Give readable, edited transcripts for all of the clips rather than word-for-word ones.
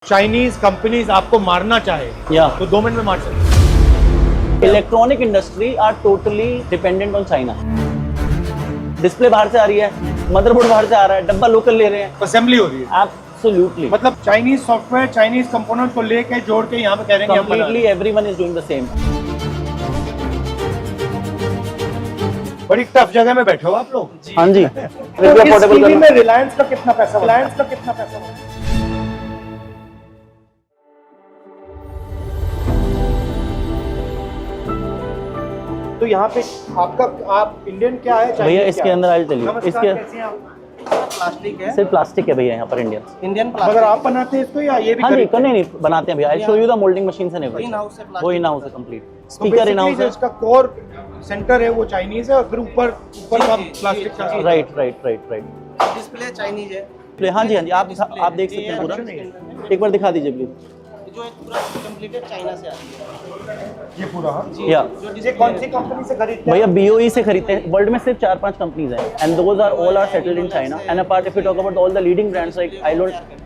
Chinese companies आपको मारना चाहे तो 2 मिनट में मार सकते। Electronic industry are totally dependent on China. Display बाहर से आ रही है, मदरबोर्ड बाहर से आ रहा है, डब्बा लोकल ले रहे हैं, असेंबली हो रही है। एब्सोल्युटली, मतलब चाइनीज सॉफ्टवेयर, चाइनीज कंपोनेंट को लेके जोड़ के यहाँ पे कह रहे हैं completely everyone is doing the same. बड़ी टफ जगह में बैठे हो आप लोग। हाँ जी। तो इस टीवी में रिलायंस का कितना पैसा, रिलायंस का कितना पैसा? तो यहाँ पे आपका, आप इंडियन क्या है भैया? इसके अंदर आज चलिए, इसके प्लास्टिक है, सिर्फ प्लास्टिक है भैया यहाँ पर इंडियन प्लास्टिक। अगर आप बनाते हैं इसको या ये भी? हाँ जी, नहीं बनाते हैं भैया। I show you the moulding machine से नहीं, वो इन हाउस है कंप्लीट। स्पीकर इन हाउस है, इसका कोर सेंटर है वो चाइनीज है और फिर ऊपर का प्लास्टिक का। राइट। डिस्प्ले चाइनीज है। हाँ जी, आप देख सकते हैं पूरा। एक बार दिखा दीजिए प्लीज। जो एक पूरा कंप्लीटेड चाइना से आती है ये पूरा। या ये कौन सी कंपनी से खरीदते हैं भैया? BOE से खरीदते हैं। वर्ल्ड में सिर्फ 4-5 कंपनीज हैं and those are all are settled in China. And apart if you talk about all the leading brands like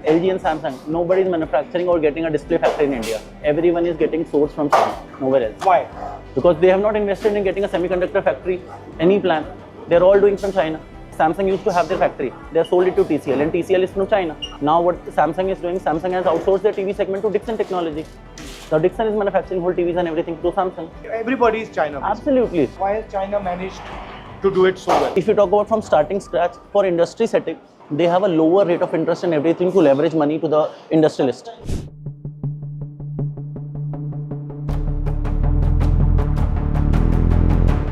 LG and Samsung, nobody is manufacturing or getting a display factory in India. Everyone is getting sourced from China, nowhere else. Why? Because they have not invested in getting a semiconductor factory, any plan. They're all doing from China. Samsung used to have their factory. They have sold it to TCL and TCL is from China. Now what Samsung is doing, Samsung has outsourced their TV segment to Dixon Technology. Now Dixon is manufacturing whole TVs and everything through Samsung. Everybody is China. Absolutely. Why has China managed to do it so well? If you talk about from starting scratch, for industry setting, they have a lower rate of interest and everything to leverage money to the industrialist.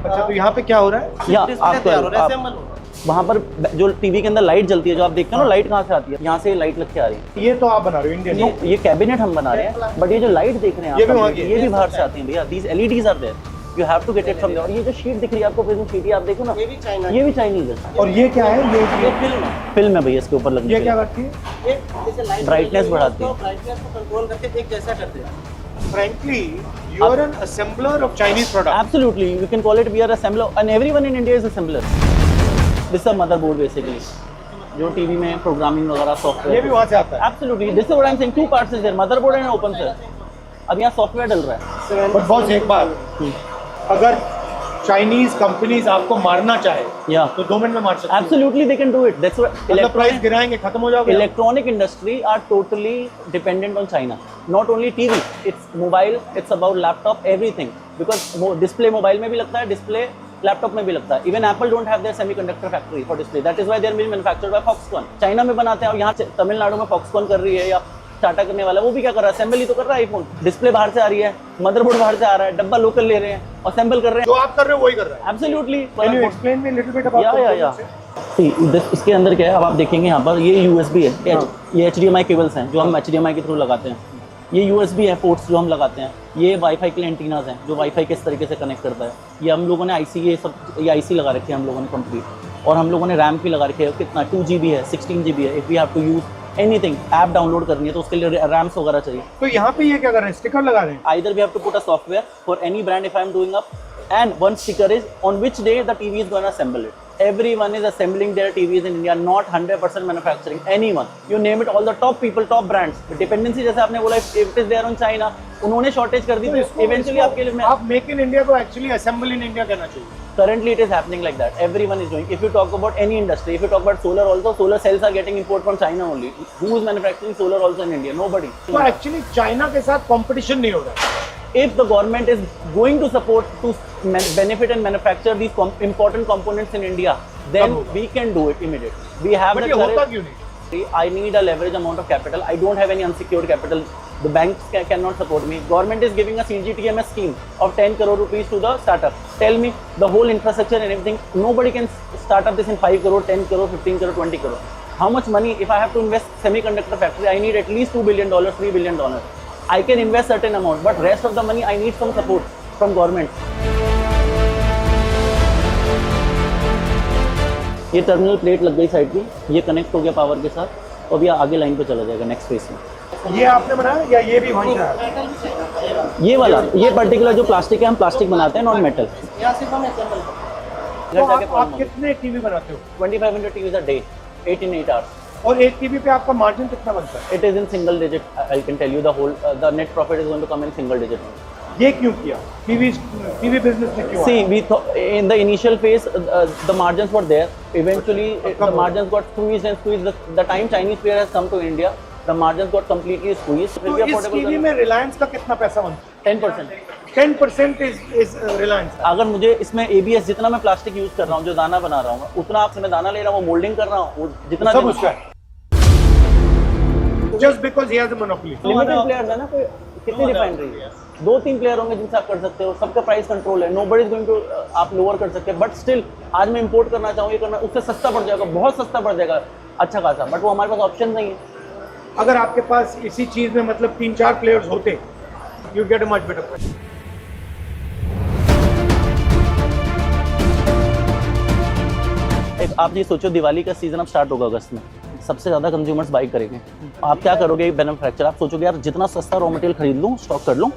अच्छा, तो यहाँ पे क्या हो रहा है? या आपको वहाँ पर जो टीवी के अंदर लाइट जलती है, जो आप देखते हो ना, लाइट कहाँ से आती है? यहाँ से लाइट लग के आ रही है। ये तो आप बना रहे हो इंडियन? ये कैबिनेट हम बना रहे हैं, बट ये जो लाइट देख रहे हैं आप, ये भी बाहर से आती है भैया। These LEDs are there, you have to get it from there. और ये जो शीट दिख रही है आपको, प्रिज्म शीट, आप देखो ना, ये भी चाइना, ये भी चाइनीज है। और ये क्या है? ये फिल्म है भैया, इसके ऊपर लगने। ये क्या करती है? ये जैसे लाइट ब्राइटनेस बढ़ाती है, ब्राइटनेस को कंट्रोल करके एक जैसा करते हैं। Frankly, you are an assembler of Chinese products. Absolutely, you can call it we are assembler, and everyone in India is assembler. This is a motherboard basically, जो TV में प्रोग्रामिंग वगैरह software, ये भी वहाँ से आता है। Absolutely, this is what I'm saying. Two parts is there, motherboard and open sir. अब यहाँ सॉफ्टवेयर डल रहा है। But बॉस एक बात, अगर चाइनीज कंपनीज आपको मारना चाहे तो 2 मिनट में मार सकते हैं। Absolutely, they can do it. That's what. मतलब प्राइस गिराएंगे, खत्म हो जाओगे। Electronic industry are totally dependent on China. Not only TV, it's mobile, it's about laptop, everything. Because display mobile में भी लगता है, display लैपटॉप में भी लगता है। Even Apple don't have their semiconductor factory for display. That is why they are being manufactured by Foxconn. China में बनाते हैं और यहाँ तमिलनाडु में Foxconn कर रही है या टाटा करने वाला, वो भी क्या कर रहा है? असेंबली तो कर रहा है आईफोन। डिस्प्ले बाहर से आ रही है, मदरबोर्ड बाहर से आ रहा है, डब्बा लोकल ले रहे हैं, असेंबल कर रहे हैं। जो आप कर रहे हो वही कर रहा है। Absolutely. Can you explain me a little bit about या इसके अंदर क्या है, अब आप देखेंगे यहाँ पर ये USB है, ये HDMI केबल्स हैं जो हम HDMI के थ्रू लगाते हैं। ये USB है, पोर्ट्स जो हम लगाते हैं। ये वाईफाई के लिए एंटीनाज हैं जो वाईफाई किस तरीके से कनेक्ट करता है। ये हम लोगों ने IC, ये IC लगा रखी है हम लोगों ने कंप्लीट। और हम लोगों ने रैम भी लगा रखी है, कितना 2 GB है, 16 GB है। If we have to use anything, app download करनी है तो उसके लिए रैम्स वगैरह चाहिए। तो यहाँ पे ये क्या कर रहे हैं? स्टिकर लगा रहे हैं? Either we have to put a software for any brand if I am doing up, and one sticker is on which day the TV is going to assemble it. Everyone is assembling their TVs in India, not 100% manufacturing. Anyone, you name it, all the top people, top brands. The dependency जैसे आपने बोला, if it is there on China, उन्होंने shortage कर दी तो eventually आपके लिए आप make in India को एक्चुअली असेंबल इन इंडिया कहना चाहिए। Currently it is happening like that. Everyone is doing. If you talk about any industry, if you talk about solar also, solar cells are getting import from China only. Who is manufacturing solar also in India? Nobody. तो actually China के साथ competition नहीं हो रहा है। If the government is going to support to benefit and manufacture these important components in India, then we can do it immediately. We have the होता क्यों नहीं? I need a leverage amount of capital. I don't have any unsecured capital. The banks cannot support me. Government is giving a CGTMS scheme of 10 crore rupees to the startup. Tell me the whole infrastructure and everything. Nobody can start up this in 5 crore, 10 crore, 15 crore, 20 crore. How much money? If I have to invest semiconductor factory, I need at least $2 billion, $3 billion. I can invest certain amount, but rest of the money I need some support from government. ये terminal plate लग गई side की, ये connect हो गया power के साथ, तो अभी आगे लाइन पे चला जाएगा नेक्स्ट फेज में। ये आपने बनाया या ये भी वहीं का है? ये वाला, ये पर्टिकुलर जो प्लास्टिक है, हम प्लास्टिक बनाते हैं, नॉन मेटल। यहाँ सिर्फ हम असेंबल तो आप कितने टीवी बनाते हो? 2500 TVs a day, 8 in 8 hours. और एक टीवी पे आपका मार्जिन कितना बनता है? It is in single digit. I can tell you the whole the net profit is going to come in single digit. ये क्यों किया? टीवी बिजनेस में क्यों? See, we in the initial phase the margins were there. Eventually the margins got squeezed and squeezed. The time Chinese player has come to India, the margins got completely squeezed. तो इस TV में रिलायंस का कितना पैसा बनता है? 10%. 10% is Reliance. अगर मुझे इसमें ABS जितना मैं प्लास्टिक यूज कर रहा हूँ, जो दाना बना रहा हूँ, उतना आपसे मैं दाना ले रहा हूँ, वो मोल्डिंग कर रहा हूँ, वो जितना सब उसका है। Just because he has a monopoly. Limited players है ना, कोई कितनी रिफाइनरी है, 2-3 प्लेयर होंगे जिनसे आप कर सकते हो, सबका प्राइस कंट्रोल है, नोबडी इज गोइंग टू आप लोअर कर सकते हैं, बट स्टिल आज मैं इंपोर्ट करना चाहूँ, ये करना, उससे सस्ता पड़ जाएगा, बहुत सस्ता पड़ जाएगा, अच्छा खासा, बट वो हमारे पास ऑप्शन नहीं है। अगर आपके पास इसी चीज में मतलब 3-4 प्लेयर्स होते, you get a much better price. आप ये सोचो, दिवाली का सीजन अब स्टार्ट होगा अगस्त में, सबसे ज़्यादा कंज्यूमर्स बाई करेंगे, आप क्या करोगे मैन्युफैक्चर, आप सोचोगे यार जितना सस्ता रॉ मटेरियल खरीद लूँ, स्टॉक कर लूँ,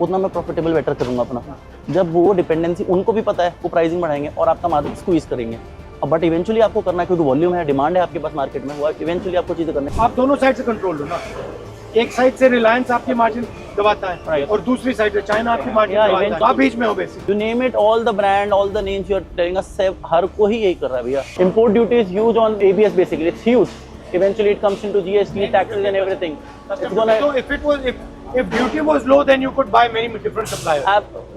उतना मैं प्रॉफिटेबल बेटर करूँगा अपना। जब वो डिपेंडेंसी उनको भी पता है, वो प्राइसिंग बढ़ाएंगे और आपका मार्जिन स्क्वीज करेंगे, बट इवेंचुअली आपको करना है, क्योंकि वॉल्यूम है, डिमांड है आपके पास मार्केट में, वो इवेंचुअली आपको चीज़ें करनी है। आप दोनों साइड से कंट्रोल लो ना, एक साइड से रिलायंस आपकी मार्जिन दबाता है Right. और दूसरी साइड से चाइना आपकी मार्जिन Yeah, दबाता है, eventually. आप बीच में हो basically. You name it, all the brand, all the names you are telling us, हर कोई यही कर रहा है भैया। Import duty is huge on ABS basically, it's huge. Eventually it comes into GST, taxes and everything. It's gonna. So if duty was low, then you could buy many different suppliers.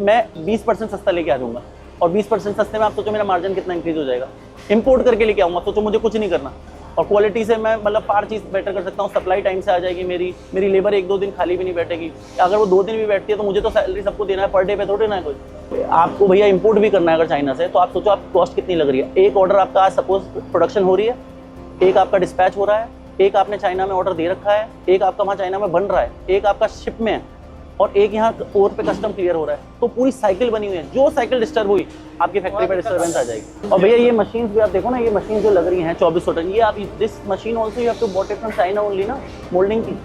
मैं 20% सस्ता लेके आ जाऊंगा और 20% सस्ते में आप सोचो मेरा मार्जिन कितना इंक्रीज हो जाएगा। इंपोर्ट करके लेके आऊंगा, सोचो मुझे कुछ नहीं करना और क्वालिटी से मैं मतलब पार चीज़ बेटर कर सकता हूँ, सप्लाई टाइम से आ जाएगी, मेरी लेबर 1-2 दिन खाली भी नहीं बैठेगी, अगर वो 2 दिन भी बैठती है तो मुझे तो सैलरी सबको देना है, पर डे पे थोड़ी ना है कोई। आपको भैया इंपोर्ट भी करना है अगर चाइना से, तो आप सोचो आप कॉस्ट कितनी लग रही है। एक ऑर्डर आपका आज सपोज प्रोडक्शन हो रही है, एक आपका डिस्पैच हो रहा है, एक आपने चाइना में ऑर्डर दे रखा है, एक आपका वहाँ चाइना में बन रहा है, एक आपका शिप में है और एक यहाँ और पे कस्टम क्लियर हो रहा है, तो पूरी साइकिल बनी हुई है, जो साइकिल डिस्टर्ब हुई आपकी फैक्ट्री पे डिस्टर्बेंस आ जाएगी। और भैया ये मशीन्स भी आप देखो ना, ये मशीन जो लग रही हैं 2400 टन, ये आप this machine also you have to bought it from China only ना, मोल्डिंग की,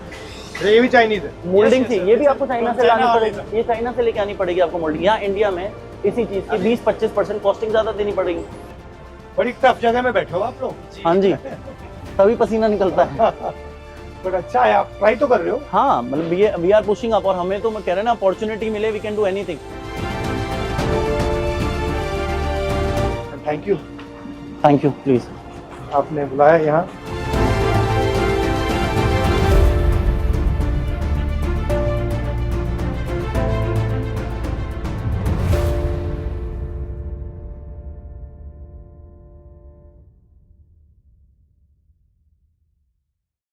ये भी चाइनीज है, मोल्डिंग थी, ये भी आपको चाइना से लानी पड़ेगी, ये चाइना से लेके आनी पड़ेगी आपको मोल्डिंग। यहाँ इंडिया में इसी चीज़ की 20-25% कॉस्टिंग ज़्यादा देनी पड़ेगी। बड़ी टफ जगह में बैठे हो आप लोग। हाँ जी, तभी पसीना निकलता है। बट अच्छा है, आप ट्राई तो कर रहे हो। हाँ, मतलब वी आर पुशिंग अप, और हमें तो मैं कह रहे हैं ना, अपॉर्चुनिटी मिले, we can do anything. Thank you please. आपने बुलाया यहाँ।